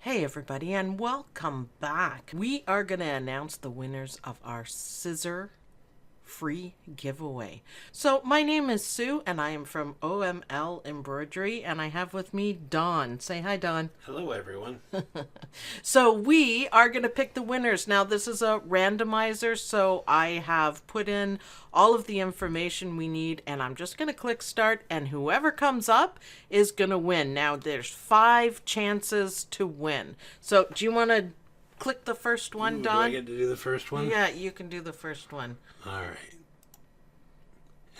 Hey everybody, and welcome back. We are going to announce the winners of our Scissor free giveaway. So my name is Sue and I am from OML Embroidery, and I have with me Dawn. Say hi, Dawn. Hello everyone. So we are going to pick the winners. Now this is a randomizer, so I have put in all of the information we need and I'm just going to click start, and whoever comes up is going to win. Now there's 5 chances to win. So do you want to click the first one, Don? Do I get to do the first one? Yeah, you can do the first one. All right.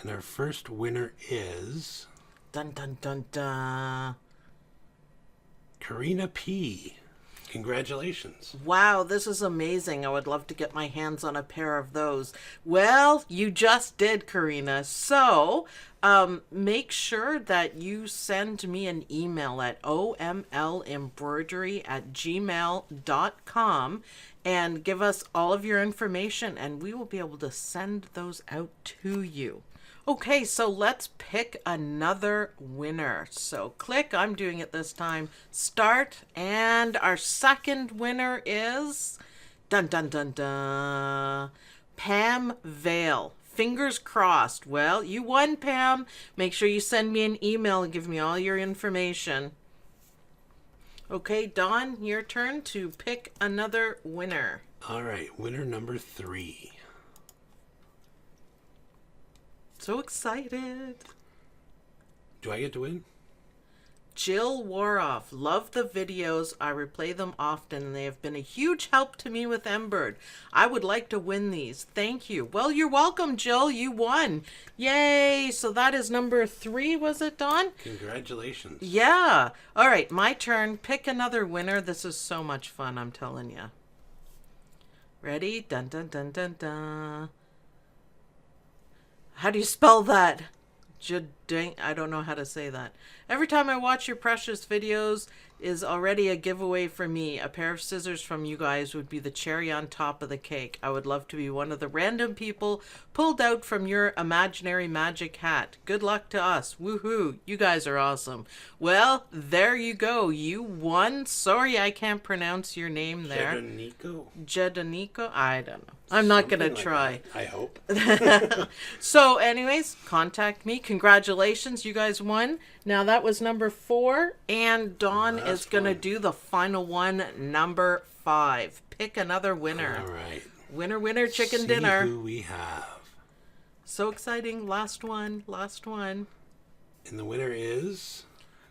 And our first winner is... Dun dun dun dun. Karina P. Congratulations. Wow, this is amazing. I would love to get my hands on a pair of those. Well, you just did, Karina. So, make sure that you send me an email at omlembroidery@gmail.com and give us all of your information, and we will be able to send those out to you. Okay, so let's pick another winner. So click, I'm doing it this time, start, and our second winner is, dun dun dun dun, Pam Vale. Fingers crossed. Well, you won, Pam. Make sure you send me an email and give me all your information. Okay, Dawn, your turn to pick another winner. All right, winner number 3. So excited. Do I get to win? Jill Woroff. Love the videos. I replay them often and they have been a huge help to me with Embird. I would like to win these. Thank you. Well, you're welcome, Jill. You won. Yay. So that is number 3, was it, Dawn? Congratulations. Yeah. All right, my turn. Pick another winner. This is so much fun, I'm telling you. Ready? Dun dun dun dun dun. How do you spell that? I don't know how to say that. Every time I watch your precious videos is already a giveaway for me. A pair of scissors from you guys would be the cherry on top of the cake. I would love to be one of the random people pulled out from your imaginary magic hat. Good luck to us. Woohoo. You guys are awesome. Well, there you go. You won. Sorry I can't pronounce your name there. Jedanico? I don't know. I'm not going to try. I hope. So anyways, contact me. Congratulations. You guys won. Now that was number 4, and Dawn is going to do the final one, number 5. Pick another winner. All right. Winner, winner, chicken dinner. See who we have. So exciting. Last one. Last one. And the winner is...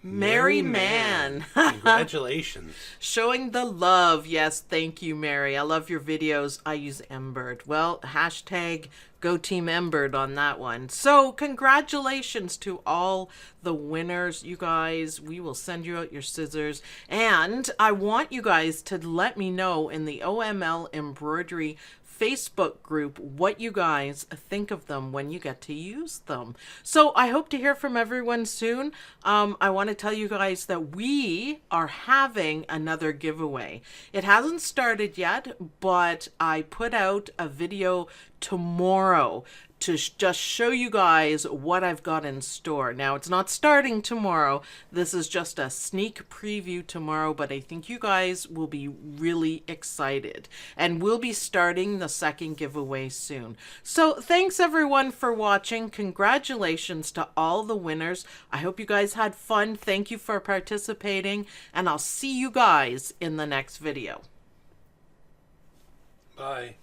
Mary Man. Congratulations. Showing the love. Yes, thank you, Mary. I love your videos. I use Embird. Well, hashtag Go Team Embird on that one. So congratulations to all the winners, you guys. We will send you out your scissors. And I want you guys to let me know in the OML Embroidery Facebook group what you guys think of them when you get to use them. So I hope to hear from everyone soon. I want to tell you guys that we are having another giveaway. It hasn't started yet, but I put out a video tomorrow to just show you guys what I've got in store. Now, it's not starting tomorrow. This is just a sneak preview tomorrow, but I think you guys will be really excited. And we'll be starting the second giveaway soon. So thanks everyone for watching. Congratulations to all the winners. I hope you guys had fun. Thank you for participating, and I'll see you guys in the next video. Bye.